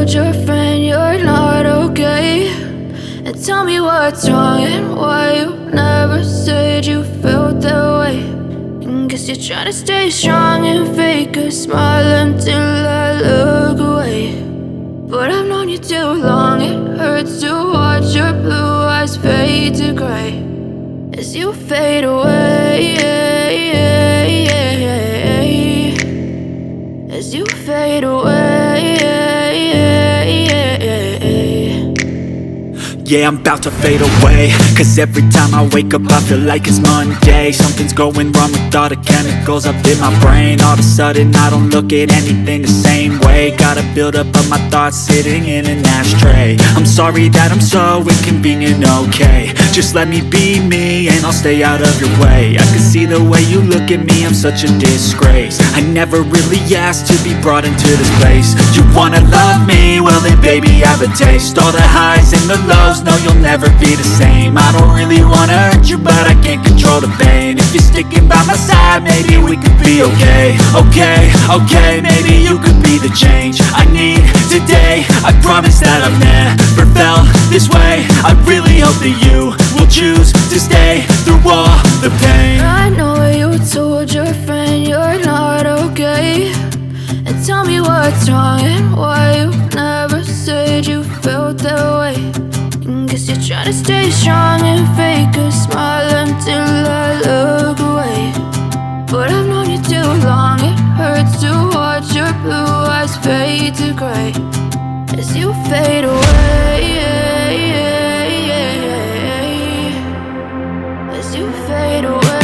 told your friend you're not okay? And tell me what's wrong and why you never said you felt that way. And guess you're trying to stay strong and fake a smile until I look away. But I've known you too long, it hurts to watch your blue eyes fade to gray as you fade away, as you fade away. Yeah, I'm about to fade away, cause every time I wake up I feel like it's Monday. Something's going wrong with all the chemicals up in my brain. All of a sudden I don't look at anything the same way. Gotta build up of my thoughts sitting in an ashtray. I'm sorry that I'm so inconvenient, okay? Just let me be me and I'll stay out of your way. I can see the way you look at me, I'm such a disgrace. I never really asked to be brought into this place. You wanna love me? Well then baby have a taste. All the highs and the lows, no, you'll never be the same. I don't really wanna hurt you, but I can't control the pain. If you're sticking by my side, maybe we could be okay. Okay, maybe you could be the change I need today. I promise that I've never felt this way. I really hope that you will choose to stay through all the pain. I know you told your friend you're not okay. And tell me what's wrong and why you never said you felt that way. Guess you're trying to stay strong and fake a smile until I look away. But I've known you too long, it hurts to watch your blue eyes fade to gray as you fade away, as you fade away.